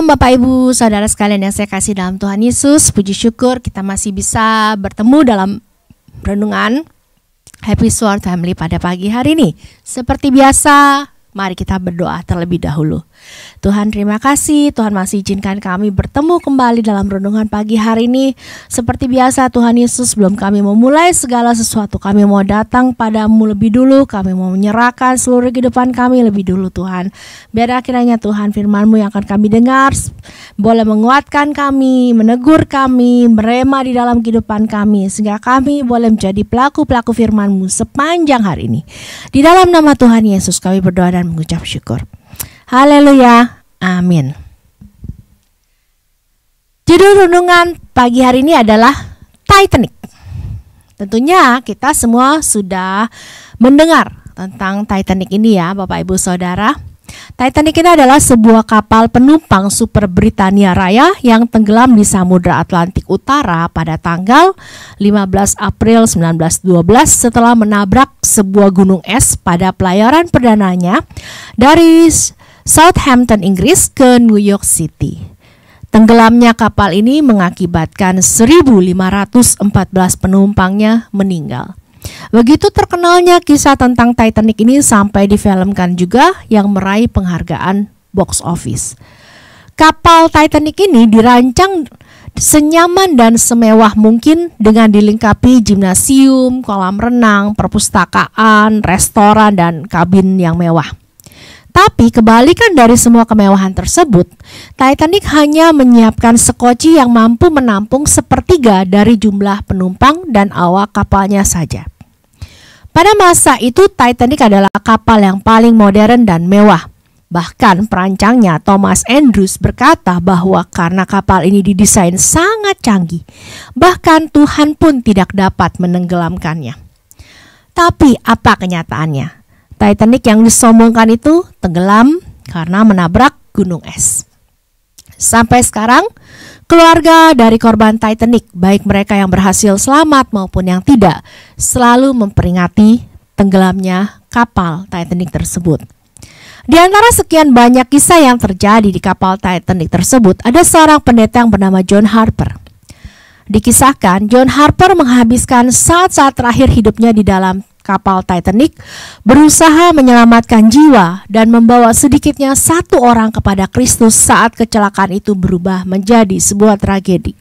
Shalom Bapak Ibu, Saudara sekalian yang saya kasih dalam Tuhan Yesus. Puji syukur kita masih bisa bertemu dalam renungan Happy Sword Family pada pagi hari ini. Seperti biasa, mari kita berdoa terlebih dahulu. Tuhan terima kasih, Tuhan masih izinkan kami bertemu kembali dalam renungan pagi hari ini. Seperti biasa Tuhan Yesus, sebelum kami memulai segala sesuatu, kami mau datang padamu lebih dulu. Kami mau menyerahkan seluruh kehidupan kami lebih dulu Tuhan. Biar kiranya Tuhan firman-Mu yang akan kami dengar boleh menguatkan kami, menegur kami, merema di dalam kehidupan kami, sehingga kami boleh menjadi pelaku-pelaku firman-Mu sepanjang hari ini. Di dalam nama Tuhan Yesus kami berdoa dan mengucap syukur. Haleluya, amin. Judul renungan pagi hari ini adalah Titanic. Tentunya kita semua sudah mendengar tentang Titanic ini ya Bapak Ibu Saudara. Titanic ini adalah sebuah kapal penumpang Super Britania Raya yang tenggelam di Samudra Atlantik Utara pada tanggal 15 April 1912 setelah menabrak sebuah gunung es pada pelayaran perdananya dari Southampton, Inggris ke New York City. Tenggelamnya kapal ini mengakibatkan 1.514 penumpangnya meninggal. Begitu terkenalnya kisah tentang Titanic ini sampai difilmkan juga yang meraih penghargaan box office. Kapal Titanic ini dirancang senyaman dan semewah mungkin dengan dilengkapi gimnasium, kolam renang, perpustakaan, restoran, dan kabin yang mewah. Tapi kebalikan dari semua kemewahan tersebut, Titanic hanya menyiapkan sekoci yang mampu menampung sepertiga dari jumlah penumpang dan awak kapalnya saja. Pada masa itu Titanic adalah kapal yang paling modern dan mewah. Bahkan perancangnya Thomas Andrews berkata bahwa karena kapal ini didesain sangat canggih, bahkan Tuhan pun tidak dapat menenggelamkannya. Tapi apa kenyataannya? Titanic yang disombongkan itu tenggelam karena menabrak gunung es. Sampai sekarang, keluarga dari korban Titanic, baik mereka yang berhasil selamat maupun yang tidak, selalu memperingati tenggelamnya kapal Titanic tersebut. Di antara sekian banyak kisah yang terjadi di kapal Titanic tersebut, ada seorang pendeta yang bernama John Harper. Dikisahkan, John Harper menghabiskan saat-saat terakhir hidupnya di dalam kapal Titanic, berusaha menyelamatkan jiwa dan membawa sedikitnya satu orang kepada Kristus saat kecelakaan itu berubah menjadi sebuah tragedi.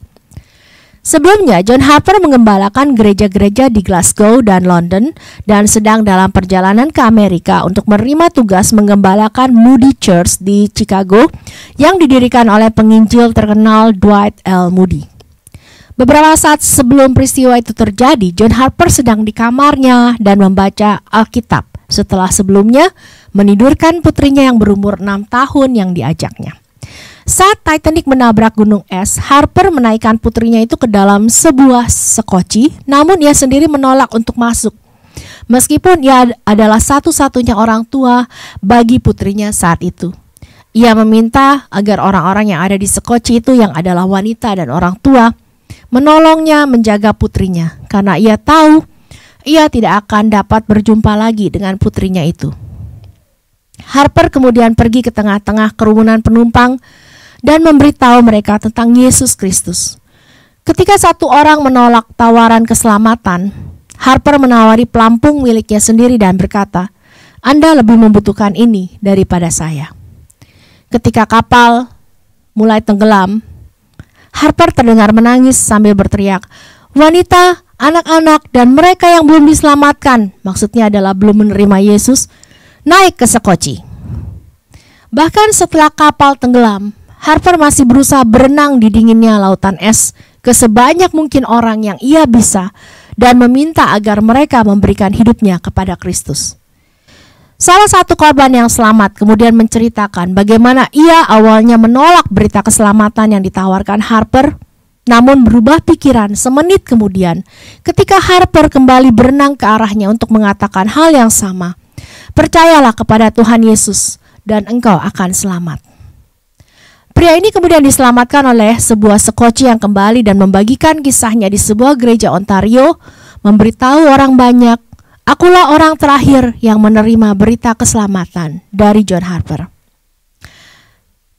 Sebelumnya, John Harper mengembalakan gereja-gereja di Glasgow dan London dan sedang dalam perjalanan ke Amerika untuk menerima tugas menggembalakan Moody Church di Chicago yang didirikan oleh penginjil terkenal Dwight L. Moody. Beberapa saat sebelum peristiwa itu terjadi, John Harper sedang di kamarnya dan membaca Alkitab setelah sebelumnya menidurkan putrinya yang berumur 6 tahun yang diajaknya. Saat Titanic menabrak gunung es, Harper menaikkan putrinya itu ke dalam sebuah sekoci, namun ia sendiri menolak untuk masuk. Meskipun ia adalah satu-satunya orang tua bagi putrinya saat itu. Ia meminta agar orang-orang yang ada di sekoci itu yang adalah wanita dan orang tua menolongnya menjaga putrinya, karena ia tahu ia tidak akan dapat berjumpa lagi dengan putrinya itu. Harper kemudian pergi ke tengah-tengah kerumunan penumpang dan memberitahu mereka tentang Yesus Kristus. Ketika satu orang menolak tawaran keselamatan, Harper menawari pelampung miliknya sendiri dan berkata, "Anda lebih membutuhkan ini daripada saya." Ketika kapal mulai tenggelam, Harper terdengar menangis sambil berteriak, "Wanita, anak-anak, dan mereka yang belum diselamatkan," maksudnya adalah belum menerima Yesus, "naik ke sekoci." Bahkan setelah kapal tenggelam, Harper masih berusaha berenang di dinginnya lautan es ke sebanyak mungkin orang yang ia bisa dan meminta agar mereka memberikan hidupnya kepada Kristus. Salah satu korban yang selamat kemudian menceritakan bagaimana ia awalnya menolak berita keselamatan yang ditawarkan Harper, namun berubah pikiran semenit kemudian ketika Harper kembali berenang ke arahnya untuk mengatakan hal yang sama. "Percayalah kepada Tuhan Yesus dan engkau akan selamat." Pria ini kemudian diselamatkan oleh sebuah sekoci yang kembali dan membagikan kisahnya di sebuah gereja Ontario, memberitahu orang banyak, "Akulah orang terakhir yang menerima berita keselamatan dari John Harper."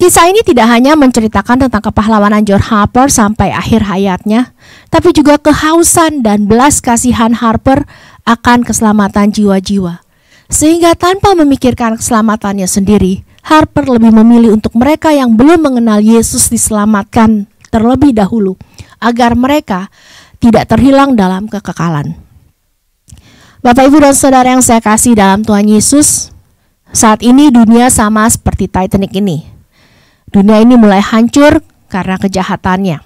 Kisah ini tidak hanya menceritakan tentang kepahlawanan John Harper sampai akhir hayatnya, tapi juga kehausan dan belas kasihan Harper akan keselamatan jiwa-jiwa. Sehingga tanpa memikirkan keselamatannya sendiri, Harper lebih memilih untuk mereka yang belum mengenal Yesus diselamatkan terlebih dahulu, agar mereka tidak terhilang dalam kekekalan. Bapak, Ibu, dan Saudara yang saya kasih dalam Tuhan Yesus, saat ini dunia sama seperti Titanic ini. Dunia ini mulai hancur karena kejahatannya.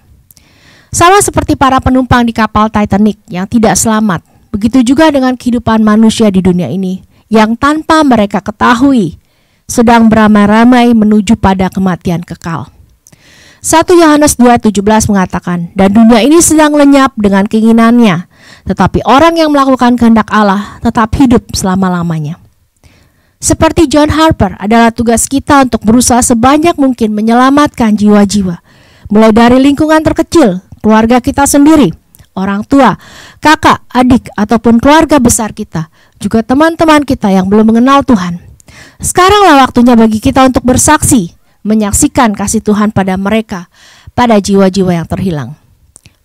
Sama seperti para penumpang di kapal Titanic yang tidak selamat, begitu juga dengan kehidupan manusia di dunia ini, yang tanpa mereka ketahui, sedang beramai-ramai menuju pada kematian kekal. 1 Yohanes 2:17 mengatakan, dan dunia ini sedang lenyap dengan keinginannya, tetapi orang yang melakukan kehendak Allah tetap hidup selama-lamanya. Seperti John Harper, adalah tugas kita untuk berusaha sebanyak mungkin menyelamatkan jiwa-jiwa, mulai dari lingkungan terkecil, keluarga kita sendiri, orang tua, kakak, adik, ataupun keluarga besar kita, juga teman-teman kita yang belum mengenal Tuhan. Sekaranglah waktunya bagi kita untuk bersaksi, menyaksikan kasih Tuhan pada mereka, pada jiwa-jiwa yang terhilang.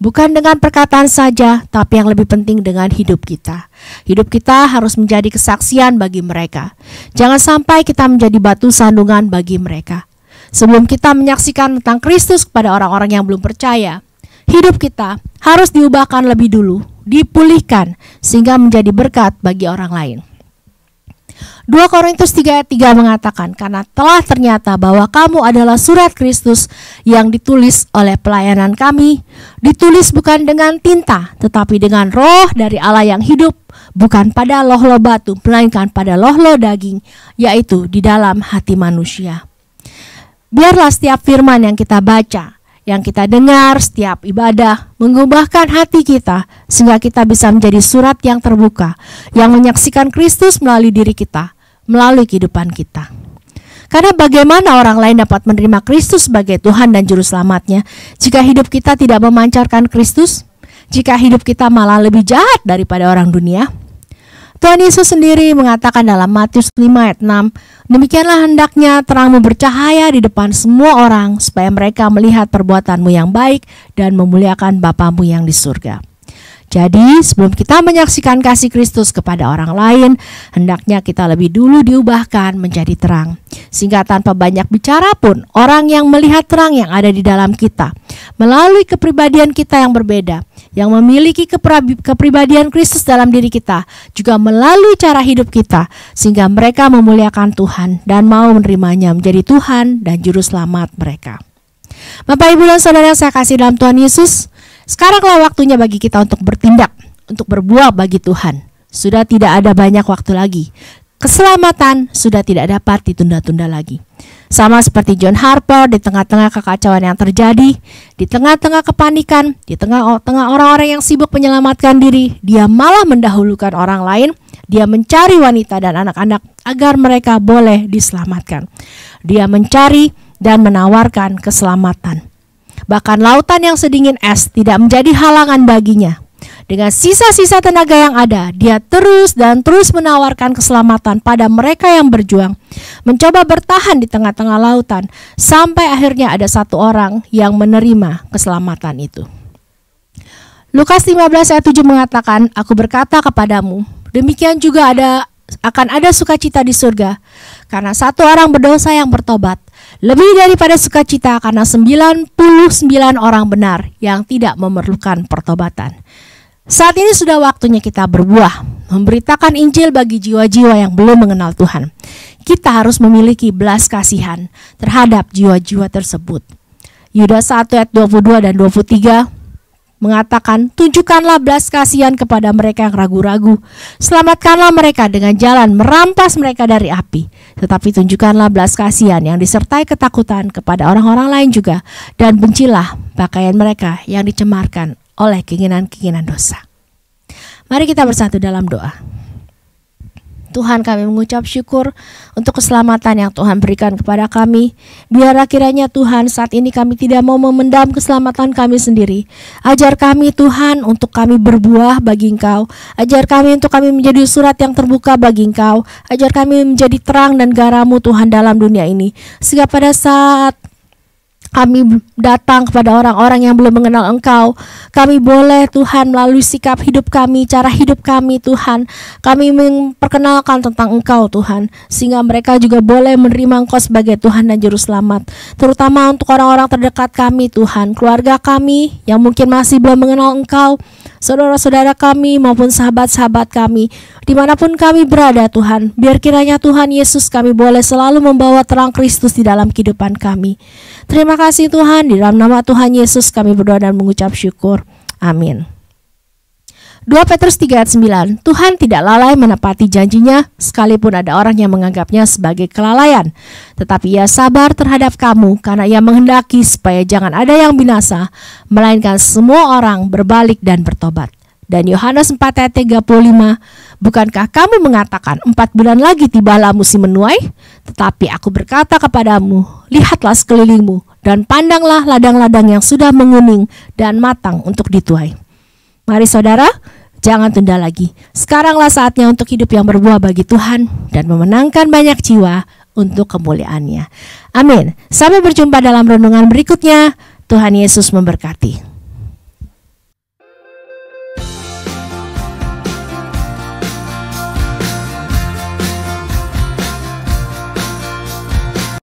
Bukan dengan perkataan saja, tapi yang lebih penting dengan hidup kita. Hidup kita harus menjadi kesaksian bagi mereka. Jangan sampai kita menjadi batu sandungan bagi mereka. Sebelum kita menyaksikan tentang Kristus kepada orang-orang yang belum percaya, hidup kita harus diubahkan lebih dulu, dipulihkan, sehingga menjadi berkat bagi orang lain. 2 Korintus 3:3 mengatakan, karena telah ternyata bahwa kamu adalah surat Kristus yang ditulis oleh pelayanan kami, ditulis bukan dengan tinta, tetapi dengan roh dari Allah yang hidup, bukan pada loh-loh batu, melainkan pada loh-loh daging, yaitu di dalam hati manusia. Biarlah setiap firman yang kita baca, yang kita dengar, setiap ibadah mengubahkan hati kita, sehingga kita bisa menjadi surat yang terbuka, yang menyaksikan Kristus melalui diri kita, melalui kehidupan kita. Karena bagaimana orang lain dapat menerima Kristus sebagai Tuhan dan Juru Selamatnya jika hidup kita tidak memancarkan Kristus? Jika hidup kita malah lebih jahat daripada orang dunia? Tuhan Yesus sendiri mengatakan dalam Matius 5:6, demikianlah hendaknya terangmu bercahaya di depan semua orang, supaya mereka melihat perbuatanmu yang baik dan memuliakan Bapamu yang di surga. Jadi sebelum kita menyaksikan kasih Kristus kepada orang lain, hendaknya kita lebih dulu diubahkan menjadi terang. Sehingga tanpa banyak bicara pun, orang yang melihat terang yang ada di dalam kita, melalui kepribadian kita yang berbeda, yang memiliki kepribadian Kristus dalam diri kita, juga melalui cara hidup kita, sehingga mereka memuliakan Tuhan dan mau menerimanya menjadi Tuhan dan Juru Selamat mereka. Bapak, Ibu, dan Saudara yang saya kasih dalam Tuhan Yesus, sekaranglah waktunya bagi kita untuk bertindak, untuk berbuah bagi Tuhan. Sudah tidak ada banyak waktu lagi. Keselamatan sudah tidak dapat ditunda-tunda lagi. Sama seperti John Harper, di tengah-tengah kekacauan yang terjadi, di tengah-tengah kepanikan, di tengah-tengah orang-orang yang sibuk menyelamatkan diri, dia malah mendahulukan orang lain. Dia mencari wanita dan anak-anak agar mereka boleh diselamatkan. Dia mencari dan menawarkan keselamatan. Bahkan lautan yang sedingin es tidak menjadi halangan baginya. Dengan sisa-sisa tenaga yang ada, dia terus dan terus menawarkan keselamatan pada mereka yang berjuang, mencoba bertahan di tengah-tengah lautan, sampai akhirnya ada satu orang yang menerima keselamatan itu. Lukas 15 ayat 7 mengatakan, aku berkata kepadamu, demikian juga akan ada sukacita di surga, karena satu orang berdosa yang bertobat, lebih daripada sukacita karena 99 orang benar yang tidak memerlukan pertobatan. Saat ini sudah waktunya kita berbuah, memberitakan Injil bagi jiwa-jiwa yang belum mengenal Tuhan. Kita harus memiliki belas kasihan terhadap jiwa-jiwa tersebut. Yudas 1 ayat 22 dan 23 mengatakan, tunjukkanlah belas kasihan kepada mereka yang ragu-ragu. Selamatkanlah mereka dengan jalan merampas mereka dari api. Tetapi tunjukkanlah belas kasihan yang disertai ketakutan kepada orang-orang lain juga. Dan bencilah pakaian mereka yang dicemarkan oleh keinginan-keinginan dosa. Mari kita bersatu dalam doa. Tuhan, kami mengucap syukur untuk keselamatan yang Tuhan berikan kepada kami. Biarlah kiranya Tuhan saat ini kami tidak mau memendam keselamatan kami sendiri. Ajar kami Tuhan untuk kami berbuah bagi Engkau. Ajar kami untuk kami menjadi surat yang terbuka bagi Engkau. Ajar kami menjadi terang dan garam-Mu Tuhan dalam dunia ini. Sehingga pada saat kami datang kepada orang-orang yang belum mengenal Engkau. Kami boleh Tuhan melalui sikap hidup kami, cara hidup kami Tuhan, kami memperkenalkan tentang Engkau Tuhan, sehingga mereka juga boleh menerima Engkau sebagai Tuhan dan Juru Selamat. Terutama untuk orang-orang terdekat kami Tuhan, keluarga kami yang mungkin masih belum mengenal Engkau, saudara-saudara kami maupun sahabat-sahabat kami, dimanapun kami berada Tuhan, biar kiranya Tuhan Yesus kami boleh selalu membawa terang Kristus di dalam kehidupan kami. Terima kasih Tuhan, di dalam nama Tuhan Yesus kami berdoa dan mengucap syukur. Amin. 2 Petrus 3 ayat 9, Tuhan tidak lalai menepati janjinya, sekalipun ada orang yang menganggapnya sebagai kelalaian. Tetapi Ia sabar terhadap kamu, karena Ia menghendaki supaya jangan ada yang binasa, melainkan semua orang berbalik dan bertobat. Dan Yohanes 4 ayat 35, bukankah kamu mengatakan 4 bulan lagi tibalah musim menuai? Tetapi aku berkata kepadamu, lihatlah sekelilingmu, dan pandanglah ladang-ladang yang sudah menguning dan matang untuk dituai. Mari saudara, jangan tunda lagi. Sekaranglah saatnya untuk hidup yang berbuah bagi Tuhan dan memenangkan banyak jiwa untuk kemuliaan-Nya. Amin. Sampai berjumpa dalam renungan berikutnya. Tuhan Yesus memberkati.